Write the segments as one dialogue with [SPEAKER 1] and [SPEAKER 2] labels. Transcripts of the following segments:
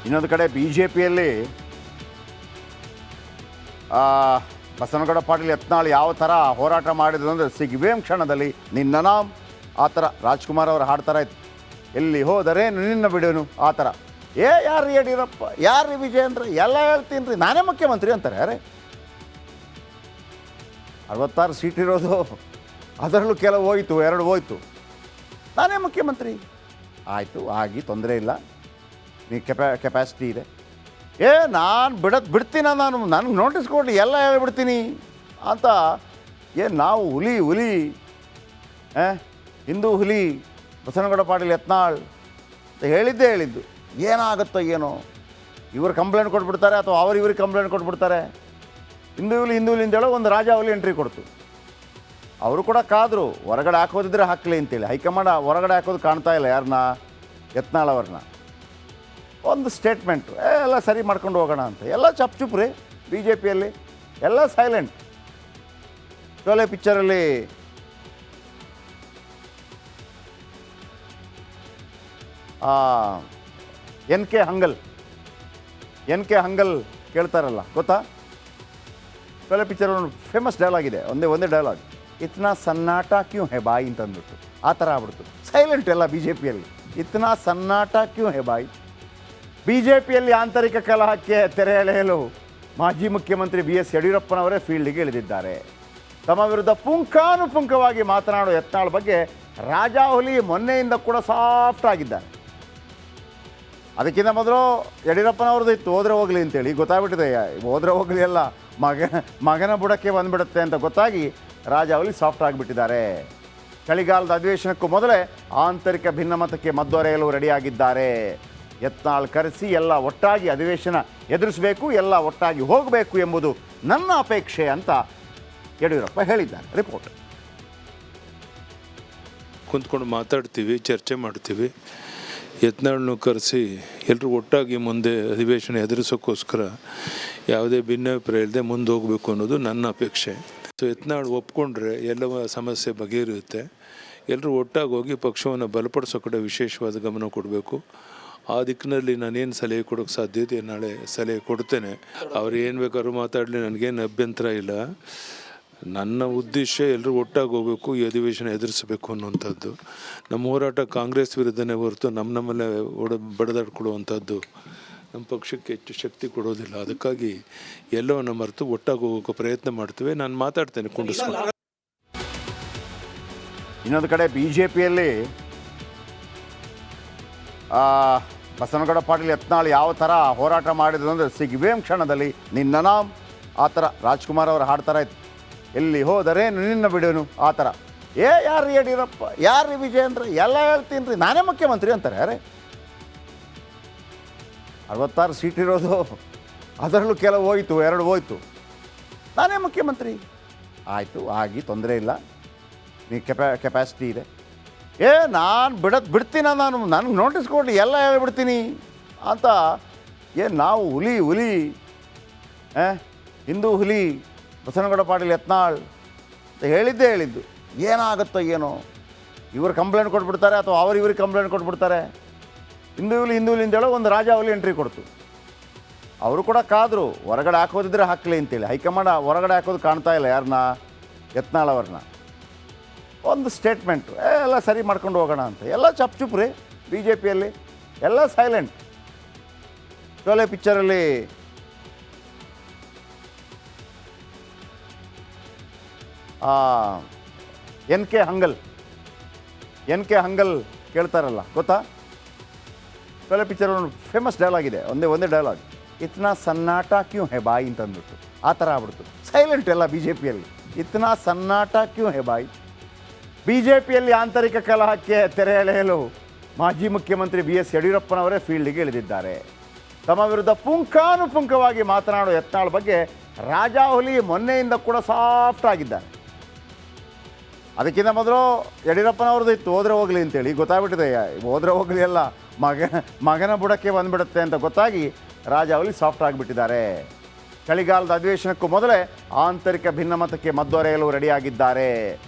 [SPEAKER 1] ಇನ್ನೊಂದು ಕಡೆ B J ಪಿಯಲ್ಲಿ ಬಸವನಗೌಡ ಪಾಟೀಲ್ ಯತ್ನಾಳ್ ಯಾವ ಥರ ಹೋರಾಟ ಮಾಡಿದ್ರು ಅಂದರೆ ಸಿಗುವೇಂ ಕ್ಷಣದಲ್ಲಿ ನಿನ್ನ ನಾಮ್ ಆ ಥರ ರಾಜ್ಕುಮಾರ್ ಅವರು ಹಾಡ್ತಾರ ಇತ್ತು. ಎಲ್ಲಿ ಹೋದರೆ ನಿನ್ನ ಬಿಡೋನು ಆ ಥರ. ಯಾರು ಯಡಿಯೂರಪ್ಪ, ಯಾರು ವಿಜಯೇಂದ್ರ, ಎಲ್ಲ ಹೇಳ್ತೀನಿ ರೀ, ನಾನೇ ಮುಖ್ಯಮಂತ್ರಿ ಅಂತಾರೆ. ಯಾರೇ 66 ಸೀಟ್ ಇರೋದು, ಅದರಲ್ಲೂ ಕೆಲವು ಹೋಯ್ತು, 2 ಹೋಯ್ತು, ನಾನೇ ಮುಖ್ಯಮಂತ್ರಿ ಆಯಿತು, ಆಗಿ ತೊಂದರೆ ಇಲ್ಲ, ನೀ ಕೆಪಾಸಿಟಿ ಇದೆ. ನಾನು ಬಿಡ್ತೀನ, ನನಗೆ ನೋಟಿಸ್ ಕೊಡಲಿ, ಎಲ್ಲ ಹೇಳ್ಬಿಡ್ತೀನಿ ಅಂತ. ನಾವು ಹುಲಿ ಹಿಂದೂ ಹುಲಿ ಬಸವನಗೌಡ ಪಾಟೀಲ್ ಯತ್ನಾಳ್ ಅಂತ ಹೇಳಿದ್ದು. ಏನಾಗುತ್ತೋ ಏನೋ, ಇವರು ಕಂಪ್ಲೇಂಟ್ ಕೊಟ್ಬಿಡ್ತಾರೆ ಅಥವಾ ಇವ್ರಿಗೆ ಕಂಪ್ಲೇಂಟ್ ಕೊಟ್ಬಿಡ್ತಾರೆ. ಹಿಂದೂ ಹುಲಿ ಅಂತೇಳೋ ಒಂದು ರಾಜಾವಲಿ ಎಂಟ್ರಿ ಕೊಡ್ತು. ಅವರು ಕೂಡ ಕಾದರು, ಹೊರಗಡೆ ಹಾಕೋದಿದ್ರೆ ಹಾಕಲಿ ಅಂತೇಳಿ. ಹೈಕಮಾಂಡ್ ಹೊರಗಡೆ ಹಾಕೋದು ಕಾಣ್ತಾ ಇಲ್ಲ ಯಾರನ್ನ, ಯತ್ನಾಳ್ ಅವ್ರನ್ನ. ಒಂದು ಸ್ಟೇಟ್ಮೆಂಟು, ಎಲ್ಲ ಸರಿ ಮಾಡ್ಕೊಂಡು ಹೋಗೋಣ ಅಂತ. ಎಲ್ಲ ಚುಪ್ ರೀ ಬಿ ಜೆ ಪಿಯಲ್ಲಿ, ಎಲ್ಲ ಸೈಲೆಂಟ್. ಶೋಲೆ ಪಿಕ್ಚರಲ್ಲಿ ಎನ್ ಕೆ ಹಂಗಲ್ ಕೇಳ್ತಾರಲ್ಲ, ಗೊತ್ತಾ? ಶೋಲೆ ಪಿಕ್ಚರ್ ಒಂದು ಫೇಮಸ್ ಡೈಲಾಗ್ ಇದೆ, ಒಂದೇ ಡೈಲಾಗ್, ಇತ್ನಾ ಸನ್ನಾಟ ಕ್ಯೂ ಹೇ ಬಾಯಿ ಅಂತ ಅಂದ್ಬಿಟ್ಟು. ಆ ಥರ ಆಗ್ಬಿಡ್ತು, ಸೈಲೆಂಟ್ ಎಲ್ಲ ಬಿ ಜೆ ಪಿಯಲ್ಲಿ. ಇತ್ನಾ ಸನ್ನಾಟ ಕ್ಯೂ ಹೇ ಬಾಯಿ. ಬಿ ಜೆ ಪಿಯಲ್ಲಿ ಆಂತರಿಕ ಕಲಹಕ್ಕೆ ತೆರೆ ಎಳೆಯಲು ಮಾಜಿ ಮುಖ್ಯಮಂತ್ರಿ ಬಿ ಎಸ್ ಯಡಿಯೂರಪ್ಪನವರೇ ಫೀಲ್ಡಿಗೆ ಇಳಿದಿದ್ದಾರೆ. ತಮ್ಮ ವಿರುದ್ಧ ಪುಂಖಾನುಪುಂಖವಾಗಿ ಮಾತನಾಡೋ ಯತ್ನಾಳ್ ಬಗ್ಗೆ ರಾಜಾಹುಲಿ ಮೊನ್ನೆಯಿಂದ ಕೂಡ ಸಾಫ್ಟ್ ಆಗಿದ್ದಾರೆ. ಅದಕ್ಕಿಂತ ಮೊದಲು ಯಡಿಯೂರಪ್ಪನವ್ರದ್ದು ಇತ್ತು, ಹೋದ್ರೆ ಹೋಗಲಿ ಅಂತೇಳಿ. ಗೊತ್ತಾಗ್ಬಿಟ್ಟಿದೆ, ಹೋದ್ರೆ ಹೋಗಲಿ ಎಲ್ಲ ಮಗನ ಬುಡಕ್ಕೆ ಬಂದುಬಿಡುತ್ತೆ ಅಂತ ಗೊತ್ತಾಗಿ ರಾಜಾಹುಲಿ ಸಾಫ್ಟ್ ಆಗಿಬಿಟ್ಟಿದ್ದಾರೆ. ಚಳಿಗಾಲದ ಅಧಿವೇಶನಕ್ಕೂ ಮೊದಲೇ ಆಂತರಿಕ ಭಿನ್ನಮತಕ್ಕೆ ಮದ್ದೊರೆಯಲು ರೆಡಿಯಾಗಿದ್ದಾರೆ. ಯತ್ನಾಳ್ ಕರೆಸಿ ಎಲ್ಲ ಒಟ್ಟಾಗಿ ಅಧಿವೇಶನ ಎದುರಿಸಬೇಕು, ಎಲ್ಲ ಒಟ್ಟಾಗಿ ಹೋಗಬೇಕು ಎಂಬುದು ನನ್ನ ಅಪೇಕ್ಷೆ ಅಂತ ಯಡಿಯೂರಪ್ಪ ಹೇಳಿದ್ದಾರೆ. ರಿಪೋರ್ಟ್.
[SPEAKER 2] ಕುಂತ್ಕೊಂಡು ಮಾತಾಡ್ತೀವಿ, ಚರ್ಚೆ ಮಾಡ್ತೀವಿ. ಯತ್ನಾಳ್ನು ಕರೆಸಿ ಎಲ್ಲರೂ ಒಟ್ಟಾಗಿ ಮುಂದೆ ಅಧಿವೇಶನ ಎದುರಿಸೋಕ್ಕೋಸ್ಕರ ಯಾವುದೇ ಭಿನ್ನಾಭಿಪ್ರಾಯ ಇಲ್ಲದೆ ಮುಂದೆ ಹೋಗಬೇಕು ಅನ್ನೋದು ನನ್ನ ಅಪೇಕ್ಷೆ. ಸೊ ಯತ್ನಾಳ್ ಒಪ್ಕೊಂಡ್ರೆ ಎಲ್ಲವ ಸಮಸ್ಯೆ ಬಗೆಹರಿಯುತ್ತೆ. ಎಲ್ಲರೂ ಒಟ್ಟಾಗಿ ಹೋಗಿ ಪಕ್ಷವನ್ನು ಬಲಪಡಿಸೋ ಕಡೆ ವಿಶೇಷವಾದ ಗಮನ ಕೊಡಬೇಕು. ಆ ದಿಕ್ಕಿನಲ್ಲಿ ನಾನೇನು ಸಲಹೆ ಕೊಡೋಕ್ಕೆ ಸಾಧ್ಯತೆ ನಾಳೆ ಸಲಹೆ ಕೊಡ್ತೇನೆ. ಅವ್ರು ಏನು ಬೇಕಾದ್ರೂ ಮಾತಾಡಲಿ, ನನಗೇನು ಅಭ್ಯಂತರ ಇಲ್ಲ. ನನ್ನ ಉದ್ದೇಶ ಎಲ್ಲರೂ ಒಟ್ಟಾಗಿ ಹೋಗಬೇಕು, ಈ ಅಧಿವೇಶನ ಎದುರಿಸಬೇಕು ಅನ್ನುವಂಥದ್ದು. ನಮ್ಮ ಹೋರಾಟ ಕಾಂಗ್ರೆಸ್ ವಿರುದ್ಧನೇ ಹೊರತು ನಮ್ಮಲ್ಲೇ ಬಡದಾಡ್ಕೊಡುವಂಥದ್ದು ನಮ್ಮ ಪಕ್ಷಕ್ಕೆ ಹೆಚ್ಚು ಶಕ್ತಿ ಕೊಡೋದಿಲ್ಲ. ಅದಕ್ಕಾಗಿ ಎಲ್ಲವನ್ನು ಮರೆತು ಒಟ್ಟಾಗಿ ಹೋಗೋಕ್ಕೆ ಪ್ರಯತ್ನ ಮಾಡ್ತೀವಿ. ನಾನು ಮಾತಾಡ್ತೇನೆ ಕುಂಡಿಸ್ಕೊಂಡು.
[SPEAKER 1] ಇನ್ನೊಂದು ಕಡೆ ಬಿ ಜೆ ಪಿಯಲ್ಲಿ ಬಸವನಗೌಡ ಪಾಟೀಲ್ ಯತ್ನಾಳ್ ಯಾವ ಥರ ಹೋರಾಟ ಮಾಡಿದ್ರು ಅಂದರೆ ಸಿಗುವೇಂ ಕ್ಷಣದಲ್ಲಿ ನಿನ್ನ ನಾಮ್ ಆ ಥರ. ರಾಜ್ಕುಮಾರ್ ಅವರು ಹಾಡ್ತಾರ ಇತ್ತು. ಎಲ್ಲಿ ಹೋದರೆ ನಿನ್ನ ಬಿಡೋನು ಆ ಥರ. ಯಾರು ಯಡಿಯೂರಪ್ಪ, ಯಾರು ವಿಜಯೇಂದ್ರ, ಎಲ್ಲ ಹೇಳ್ತೀನಿ ರೀ, ನಾನೇ ಮುಖ್ಯಮಂತ್ರಿ ಅಂತಾರೆ. ಯಾರೇ 66 ಸೀಟ್ ಇರೋದು, ಅದರಲ್ಲೂ ಕೆಲವು ಹೋಯ್ತು, 2 ಹೋಯ್ತು, ನಾನೇ ಮುಖ್ಯಮಂತ್ರಿ ಆಯಿತು, ಆಗಿ ತೊಂದರೆ ಇಲ್ಲ, ನೀ ಕೆಪಾಸಿಟಿ ಇದೆ. ನಾನು ಬಿಡ್ತೀನ, ನನಗೆ ನೋಟಿಸ್ ಕೊಡಲಿ, ಎಲ್ಲ ಹೇಳ್ಬಿಡ್ತೀನಿ ಅಂತ. ನಾವು ಹುಲಿ ಹಿಂದೂ ಹುಲಿ ಬಸವನಗೌಡ ಪಾಟೀಲ್ ಯತ್ನಾಳ್ ಅಂತ ಹೇಳಿದ್ದು. ಏನಾಗುತ್ತೋ ಏನೋ, ಇವರು ಕಂಪ್ಲೇಂಟ್ ಕೊಟ್ಬಿಡ್ತಾರೆ ಅಥವಾ ಇವ್ರಿಗೆ ಕಂಪ್ಲೇಂಟ್ ಕೊಟ್ಬಿಡ್ತಾರೆ. ಹಿಂದೂ ಹುಲಿ ಅಂತೇಳೋ ಒಂದು ರಾಜಾವಲಿ ಎಂಟ್ರಿ ಕೊಡ್ತು. ಅವರು ಕೂಡ ಕಾದರು, ಹೊರಗಡೆ ಹಾಕೋದಿದ್ರೆ ಹಾಕಲಿ ಅಂತೇಳಿ. ಹೈಕಮಾಂಡ್ ಹೊರಗಡೆ ಹಾಕೋದು ಕಾಣ್ತಾ ಇಲ್ಲ ಯಾರನ್ನ, ಯತ್ನಾಳ್ ಅವ್ರನ್ನ. ಒಂದು ಸ್ಟೇಟ್ಮೆಂಟು, ಎಲ್ಲ ಸರಿ ಮಾಡ್ಕೊಂಡು ಹೋಗೋಣ ಅಂತ. ಎಲ್ಲ ಚುಪ್ ರೀ ಬಿ ಜೆ ಪಿಯಲ್ಲಿ, ಎಲ್ಲ ಸೈಲೆಂಟ್. ಶೋಲೆ ಪಿಕ್ಚರಲ್ಲಿ ಎನ್ ಕೆ ಹಂಗಲ್ ಕೇಳ್ತಾರಲ್ಲ, ಗೊತ್ತಾ? ಶೋಲೆ ಪಿಕ್ಚರ್ ಒಂದು ಫೇಮಸ್ ಡೈಲಾಗ್ ಇದೆ, ಒಂದೇ ಡೈಲಾಗ್, ಇತ್ನಾ ಸನ್ನಾಟ ಕ್ಯೂ ಹೇ ಬಾಯಿ ಅಂತ ಅಂದ್ಬಿಟ್ಟು. ಆ ಥರ ಆಗ್ಬಿಡ್ತು, ಸೈಲೆಂಟ್ ಎಲ್ಲ ಬಿ ಜೆ ಪಿಯಲ್ಲಿ. ಇತ್ನಾ ಸನ್ನಾಟ ಕ್ಯೂ ಹೇ ಬಾಯಿ. ಬಿ ಜೆ ಪಿಯಲ್ಲಿ ಆಂತರಿಕ ಕಲಹಕ್ಕೆ ತೆರೆ ಎಳೆಯಲು ಮಾಜಿ ಮುಖ್ಯಮಂತ್ರಿ ಬಿ ಎಸ್ ಯಡಿಯೂರಪ್ಪನವರೇ ಫೀಲ್ಡಿಗೆ ಇಳಿದಿದ್ದಾರೆ. ತಮ್ಮ ವಿರುದ್ಧ ಪುಂಖಾನುಪುಂಖವಾಗಿ ಮಾತನಾಡೋ ಯತ್ನಾಳ್ ಬಗ್ಗೆ ರಾಜಾಹುಲಿ ಮೊನ್ನೆಯಿಂದ ಕೂಡ ಸಾಫ್ಟ್ ಆಗಿದ್ದಾರೆ. ಅದಕ್ಕಿಂತ ಮೊದಲು ಯಡಿಯೂರಪ್ಪನವ್ರದ್ದು ಇತ್ತು, ಹೋದ್ರೆ ಹೋಗಲಿ ಅಂತೇಳಿ. ಗೊತ್ತಾಗ್ಬಿಟ್ಟಿದೆ, ಹೋದ್ರೆ ಹೋಗಲಿ ಎಲ್ಲ ಮಗನ ಬುಡಕ್ಕೆ ಬಂದುಬಿಡುತ್ತೆ ಅಂತ ಗೊತ್ತಾಗಿ ರಾಜಾಹುಲಿ ಸಾಫ್ಟ್ ಆಗಿಬಿಟ್ಟಿದ್ದಾರೆ. ಚಳಿಗಾಲದ ಅಧಿವೇಶನಕ್ಕೂ ಮೊದಲೇ ಆಂತರಿಕ ಭಿನ್ನಮತಕ್ಕೆ ಮದ್ದೊರೆಯಲು ರೆಡಿಯಾಗಿದ್ದಾರೆ.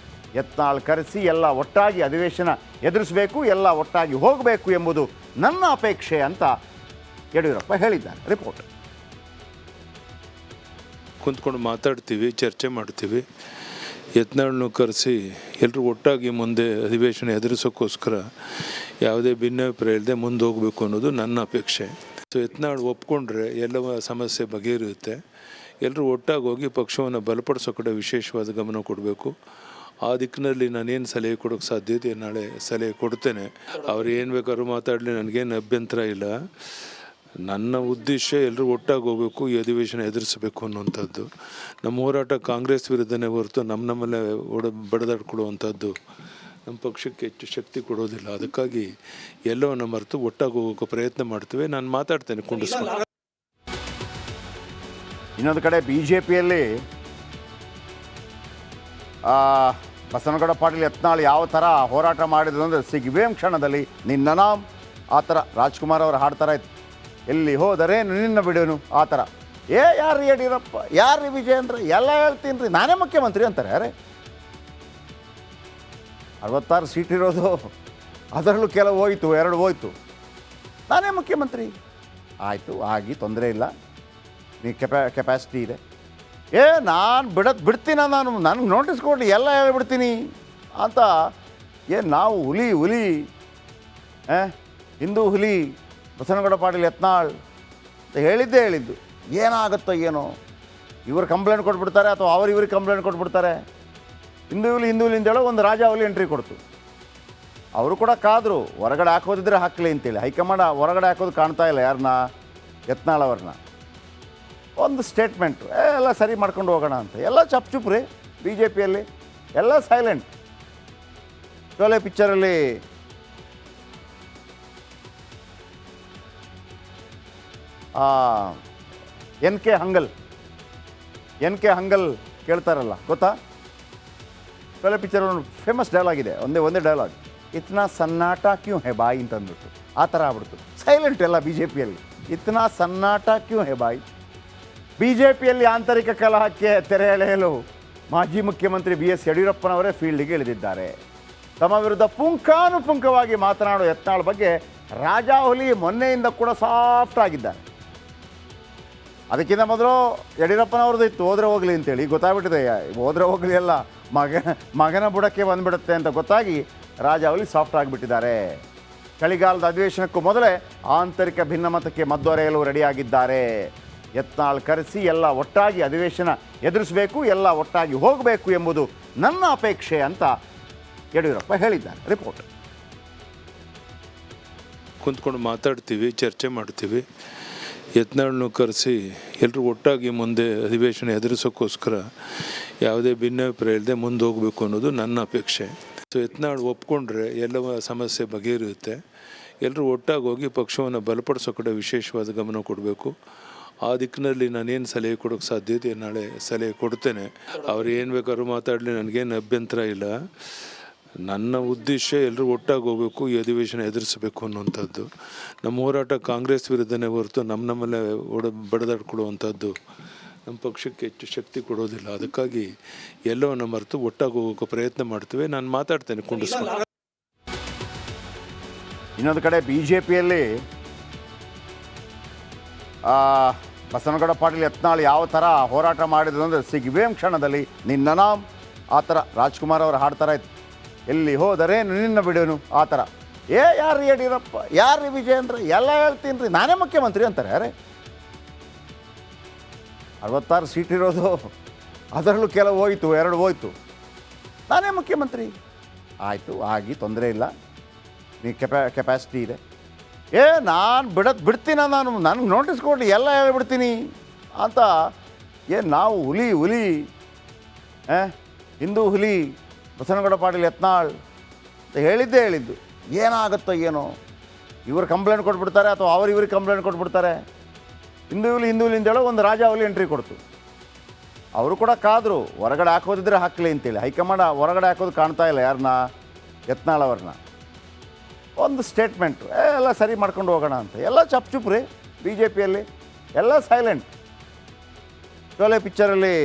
[SPEAKER 1] ಯತ್ನಾಳ್ ಕರೆಸಿ ಎಲ್ಲ ಒಟ್ಟಾಗಿ ಅಧಿವೇಶನ ಎದುರಿಸಬೇಕು, ಎಲ್ಲ ಒಟ್ಟಾಗಿ ಹೋಗಬೇಕು ಎಂಬುದು ನನ್ನ ಅಪೇಕ್ಷೆ ಅಂತ ಯಡಿಯೂರಪ್ಪ ಹೇಳಿದ್ದಾರೆ. ರಿಪೋರ್ಟ್.
[SPEAKER 2] ಕುಂತ್ಕೊಂಡು ಮಾತಾಡ್ತೀವಿ, ಚರ್ಚೆ ಮಾಡ್ತೀವಿ. ಯತ್ನಾಳನ್ನು ಕರೆಸಿ ಎಲ್ಲರೂ ಒಟ್ಟಾಗಿ ಮುಂದೆ ಅಧಿವೇಶನ ಎದುರಿಸೋಕ್ಕೋಸ್ಕರ ಯಾವುದೇ ಭಿನ್ನಾಭಿಪ್ರಾಯ ಇಲ್ಲದೆ ಮುಂದೆ ಹೋಗಬೇಕು ಅನ್ನೋದು ನನ್ನ ಅಪೇಕ್ಷೆ. ಸೊ ಯತ್ನಾಳ್ ಒಪ್ಕೊಂಡ್ರೆ ಎಲ್ಲವ ಸಮಸ್ಯೆ ಬಗೆಹರಿಯುತ್ತೆ. ಎಲ್ಲರೂ ಒಟ್ಟಾಗಿ ಹೋಗಿ ಪಕ್ಷವನ್ನು ಬಲಪಡಿಸೋ ಕಡೆ ವಿಶೇಷವಾದ ಗಮನ ಕೊಡಬೇಕು. ಆ ದಿಕ್ಕಿನಲ್ಲಿ ನಾನೇನು ಸಲಹೆ ಕೊಡೋಕ್ಕೆ ಸಾಧ್ಯತೆ ನಾಳೆ ಸಲಹೆ ಕೊಡ್ತೇನೆ. ಅವ್ರು ಏನು ಬೇಕಾದ್ರೂ ಮಾತಾಡಲಿ, ನನಗೇನು ಅಭ್ಯಂತರ ಇಲ್ಲ. ನನ್ನ ಉದ್ದೇಶ ಎಲ್ಲರೂ ಒಟ್ಟಾಗಿ ಹೋಗಬೇಕು, ಈ ಅಧಿವೇಶನ ಎದುರಿಸಬೇಕು ಅನ್ನುವಂಥದ್ದು. ನಮ್ಮ ಹೋರಾಟ ಕಾಂಗ್ರೆಸ್ ವಿರುದ್ಧನೇ ಹೊರತು ನಮ್ಮಲ್ಲೇ ಬಡದಾಡ್ಕೊಳ್ಳುವಂಥದ್ದು ನಮ್ಮ ಪಕ್ಷಕ್ಕೆ ಹೆಚ್ಚು ಶಕ್ತಿ ಕೊಡೋದಿಲ್ಲ. ಅದಕ್ಕಾಗಿ ಎಲ್ಲವನ್ನು ಮರೆತು ಒಟ್ಟಾಗಿ ಹೋಗೋಕ್ಕೆ ಪ್ರಯತ್ನ ಮಾಡ್ತೀವಿ. ನಾನು ಮಾತಾಡ್ತೇನೆ ಕುಂಡಿಸ್ಕೊಂಡು.
[SPEAKER 1] ಇನ್ನೊಂದು ಕಡೆ BJPಯಲ್ಲಿ ಬಸವನಗೌಡ ಪಾಟೀಲ್ ಯತ್ನಾಳ್ ಯಾವ ಥರ ಹೋರಾಟ ಮಾಡಿದ್ರು ಅಂದರೆ ಸಿಗುವೇಂ ಕ್ಷಣದಲ್ಲಿ ನಿನ್ನ ನಾಮ್, ಆ ಥರ ರಾಜ್ಕುಮಾರ್ ಅವರು ಹಾಡ್ತಾರ ಇತ್ತು. ಎಲ್ಲಿ ಹೋದರೆ ನಿನ್ನ ಬಿಡೋನು, ಆ ಥರ. ಯಾರು ಯಡಿಯೂರಪ್ಪ, ಯಾರು ವಿಜಯೇಂದ್ರ, ಎಲ್ಲ ಹೇಳ್ತೀನಿ ರೀ, ನಾನೇ ಮುಖ್ಯಮಂತ್ರಿ ಅಂತಾರೆ. ಯಾರೇ 66 ಸೀಟ್ ಇರೋದು, ಅದರಲ್ಲೂ ಕೆಲವು ಹೋಯ್ತು, 2 ಹೋಯ್ತು, ನಾನೇ ಮುಖ್ಯಮಂತ್ರಿ. ಆಯಿತು, ಆಗಿ ತೊಂದರೆ ಇಲ್ಲ, ನೀ ಕೆಪಾಸಿಟಿ ಇದೆ. ನಾನು ಬಿಡ್ತೀನ, ನನಗೆ ನೋಟಿಸ್ ಕೊಡಲಿ, ಎಲ್ಲ ಹೇಳ್ಬಿಡ್ತೀನಿ ಅಂತ. ನಾವು ಹುಲಿ ಹಿಂದೂ ಹುಲಿ ಬಸವನಗೌಡ ಪಾಟೀಲ್ ಯತ್ನಾಳ್ ಹೇಳಿದ್ದು. ಏನಾಗುತ್ತೋ ಏನೋ, ಇವರು ಕಂಪ್ಲೇಂಟ್ ಕೊಟ್ಬಿಡ್ತಾರೆ ಅಥವಾ ಇವ್ರಿಗೆ ಕಂಪ್ಲೇಂಟ್ ಕೊಟ್ಬಿಡ್ತಾರೆ. ಹಿಂದೂ ಹಿಂದೂಲಿಂದ ಒಂದು ರಾಜಾವಲಿ ಎಂಟ್ರಿ ಕೊಡ್ತು. ಅವರು ಕೂಡ ಕಾದರು, ಹೊರಗಡೆ ಹಾಕೋದಿದ್ರೆ ಹಾಕಲಿ ಅಂತೇಳಿ. ಹೈಕಮಾಂಡ್ ಹೊರಗಡೆ ಹಾಕೋದು ಕಾಣ್ತಾ ಇಲ್ಲ ಯಾರನ್ನ, ಯತ್ನಾಳ್ ಅವ್ರನ್ನ. ಒಂದು ಸ್ಟೇಟ್ಮೆಂಟು, ಎಲ್ಲ ಸರಿ ಮಾಡ್ಕೊಂಡು ಹೋಗೋಣ ಅಂತ. ಎಲ್ಲ ಚುಪ್ ರೀ BJPಯಲ್ಲಿ, ಎಲ್ಲ ಸೈಲೆಂಟ್. ಶೋಲೆ ಪಿಕ್ಚರಲ್ಲಿ NK ಹಂಗಲ್ ಕೇಳ್ತಾರಲ್ಲ, ಗೊತ್ತಾ? ಶೋಲೆ ಪಿಕ್ಚರ್ ಒಂದು ಫೇಮಸ್ ಡೈಲಾಗ್ ಇದೆ, ಒಂದೇ ಡೈಲಾಗ್, ಇತ್ನಾ ಸನ್ನಾಟ ಕ್ಯೂ ಹೇ ಬಾಯಿ ಅಂತ ಅಂದ್ಬಿಟ್ಟು. ಆ ಥರ ಆಗ್ಬಿಡ್ತು, ಸೈಲೆಂಟ್ ಎಲ್ಲ BJPಯಲ್ಲಿ. ಇತ್ನಾ ಸನ್ನಾಟ ಕ್ಯೂ ಹೇ ಬಾಯಿ. BJPಯಲ್ಲಿ ಆಂತರಿಕ ಕಲಹಕ್ಕೆ ತೆರೆ ಎಳೆಯಲು ಮಾಜಿ ಮುಖ್ಯಮಂತ್ರಿ BS ಯಡಿಯೂರಪ್ಪನವರೇ ಫೀಲ್ಡಿಗೆ ಇಳಿದಿದ್ದಾರೆ. ತಮ್ಮ ವಿರುದ್ಧ ಪುಂಖಾನುಪುಂಖವಾಗಿ ಮಾತನಾಡೋ ಯತ್ನಾಳ್ ಬಗ್ಗೆ ರಾಜಾಹುಲಿ ಮೊನ್ನೆಯಿಂದ ಕೂಡ ಸಾಫ್ಟ್ ಆಗಿದ್ದಾರೆ. ಅದಕ್ಕಿಂತ ಮೊದಲು ಯಡಿಯೂರಪ್ಪನವ್ರದ್ದು ಇತ್ತು, ಹೋದರೆ ಹೋಗಲಿ ಅಂತೇಳಿ. ಗೊತ್ತಾಗ್ಬಿಟ್ಟಿದೆ, ಹೋದರೆ ಹೋಗಲಿ ಎಲ್ಲ ಮಗನ ಬುಡಕ್ಕೆ ಬಂದುಬಿಡುತ್ತೆ ಅಂತ ಗೊತ್ತಾಗಿ ರಾಜಾಹುಲಿ ಸಾಫ್ಟ್ ಆಗಿಬಿಟ್ಟಿದ್ದಾರೆ. ಚಳಿಗಾಲದ ಅಧಿವೇಶನಕ್ಕೂ ಮೊದಲೇ ಆಂತರಿಕ ಭಿನ್ನಮತಕ್ಕೆ ಮದ್ದೊರೆಯಲು ರೆಡಿಯಾಗಿದ್ದಾರೆ. ಯತ್ನಾಳ್ ಕರೆಸಿ ಎಲ್ಲ ಒಟ್ಟಾಗಿ ಅಧಿವೇಶನ ಎದುರಿಸಬೇಕು, ಎಲ್ಲ ಒಟ್ಟಾಗಿ ಹೋಗಬೇಕು ಎಂಬುದು ನನ್ನ ಅಪೇಕ್ಷೆ ಅಂತ ಯಡಿಯೂರಪ್ಪ ಹೇಳಿದ್ದಾರೆ. ರಿಪೋರ್ಟ್.
[SPEAKER 2] ಕುಂತ್ಕೊಂಡು ಮಾತಾಡ್ತೀವಿ, ಚರ್ಚೆ ಮಾಡ್ತೀವಿ. ಯತ್ನಾಳನ್ನು ಕರೆಸಿ ಎಲ್ಲರೂ ಒಟ್ಟಾಗಿ ಮುಂದೆ ಅಧಿವೇಶನ ಎದುರಿಸೋಕ್ಕೋಸ್ಕರ ಯಾವುದೇ ಭಿನ್ನಾಭಿಪ್ರಾಯ ಇಲ್ಲದೆ ಮುಂದೆ ಹೋಗಬೇಕು ಅನ್ನೋದು ನನ್ನ ಅಪೇಕ್ಷೆ. ಸೊ ಯತ್ನಾಳ್ ಒಪ್ಕೊಂಡ್ರೆ ಎಲ್ಲವ ಸಮಸ್ಯೆ ಬಗೆಹರಿಯುತ್ತೆ. ಎಲ್ಲರೂ ಒಟ್ಟಾಗಿ ಹೋಗಿ ಪಕ್ಷವನ್ನು ಬಲಪಡಿಸೋ ಕಡೆ ವಿಶೇಷವಾದ ಗಮನ ಕೊಡಬೇಕು. ಆ ದಿಕ್ಕಿನಲ್ಲಿ ನಾನೇನು ಸಲಹೆ ಕೊಡೋಕ್ಕೆ ಸಾಧ್ಯತೆ ನಾಳೆ ಸಲಹೆ ಕೊಡ್ತೇನೆ. ಅವ್ರು ಏನು ಬೇಕಾದ್ರೂ ಮಾತಾಡಲಿ, ನನಗೇನು ಅಭ್ಯಂತರ ಇಲ್ಲ. ನನ್ನ ಉದ್ದೇಶ ಎಲ್ಲರೂ ಒಟ್ಟಾಗಿ ಹೋಗಬೇಕು, ಈ ಅಧಿವೇಶನ ಎದುರಿಸಬೇಕು ಅನ್ನುವಂಥದ್ದು. ನಮ್ಮ ಹೋರಾಟ ಕಾಂಗ್ರೆಸ್ ವಿರುದ್ಧನೇ ಹೊರತು ನಮ್ಮಲ್ಲೇ ಬಡದಾಡ್ಕೊಳ್ಳುವಂಥದ್ದು ನಮ್ಮ ಪಕ್ಷಕ್ಕೆ ಹೆಚ್ಚು ಶಕ್ತಿ ಕೊಡೋದಿಲ್ಲ. ಅದಕ್ಕಾಗಿ ಎಲ್ಲವನ್ನು ಮರೆತು ಒಟ್ಟಾಗಿ ಹೋಗೋಕ್ಕೆ ಪ್ರಯತ್ನ ಮಾಡ್ತೀವಿ. ನಾನು ಮಾತಾಡ್ತೇನೆ ಕುಂಡಿಸ್ಕೊಂಡು.
[SPEAKER 1] ಇನ್ನೊಂದು ಕಡೆ BJPಯಲ್ಲಿ ಬಸವನಗೌಡ ಪಾಟೀಲ್ ಯತ್ನಾಳ್ ಯಾವ ಥರ ಹೋರಾಟ ಮಾಡಿದ್ರು ಅಂದರೆ ಸಿಗುವೇಂ ಕ್ಷಣದಲ್ಲಿ ನಿನ್ನ ನಾಮ್, ಆ ಥರ. ರಾಜ್ಕುಮಾರ್ ಅವರು ಹಾಡ್ತಾರ ಇತ್ತು. ಎಲ್ಲಿ ಹೋದರೆ ನಿನ್ನ ಬಿಡೋನು, ಆ ಥರ. ಯಾರು ಯಡಿಯೂರಪ್ಪ, ಯಾರು ವಿಜಯೇಂದ್ರ, ಎಲ್ಲ ಹೇಳ್ತೀನಿ ರೀ, ನಾನೇ ಮುಖ್ಯಮಂತ್ರಿ ಅಂತಾರೆ. ಯಾರೇ 66 ಸೀಟ್ ಇರೋದು, ಅದರಲ್ಲೂ ಕೆಲವು ಹೋಯ್ತು, 2 ಹೋಯ್ತು, ನಾನೇ ಮುಖ್ಯಮಂತ್ರಿ. ಆಯಿತು, ಆಗಿ ತೊಂದರೆ ಇಲ್ಲ, ನೀ ಕೆಪಾಸಿಟಿ ಇದೆ. ನಾನು ಬಿಡ್ತೀನ, ನನಗೆ ನೋಟಿಸ್ ಕೊಡಲಿ, ಎಲ್ಲ ಹೇಳ್ಬಿಡ್ತೀನಿ ಅಂತ. ನಾವು ಹುಲಿ ಹಿಂದೂ ಹುಲಿ ಬಸವನಗೌಡ ಪಾಟೀಲ್ ಯತ್ನಾಳ್ ಹೇಳಿದ್ದು. ಏನಾಗುತ್ತೋ ಏನೋ, ಇವರು ಕಂಪ್ಲೇಂಟ್ ಕೊಟ್ಬಿಡ್ತಾರೆ ಅಥವಾ ಇವ್ರಿಗೆ ಕಂಪ್ಲೇಂಟ್ ಕೊಟ್ಬಿಡ್ತಾರೆ. ಹಿಂದೂಲಿಂದ ಒಂದು ರಾಜಾವಲಿ ಎಂಟ್ರಿ ಕೊಡ್ತು. ಅವರು ಕೂಡ ಕಾದರು, ಹೊರಗಡೆ ಹಾಕೋದಿದ್ರೆ ಹಾಕಲಿ ಅಂತೇಳಿ. ಹೈಕಮಾಂಡ್ ಹೊರಗಡೆ ಹಾಕೋದು ಕಾಣ್ತಾ ಇಲ್ಲ ಯಾರನ್ನ, ಯತ್ನಾಳ್ ಅವ್ರನ್ನ. ಒಂದು ಸ್ಟೇಟ್ಮೆಂಟು, ಎಲ್ಲ ಸರಿ ಮಾಡ್ಕೊಂಡು ಹೋಗೋಣ ಅಂತ. ಎಲ್ಲ ಚುಪ್ ರೀ BJPಯಲ್ಲಿ, ಎಲ್ಲ ಸೈಲೆಂಟ್. ಶೋಲೆ ಪಿಕ್ಚರಲ್ಲಿ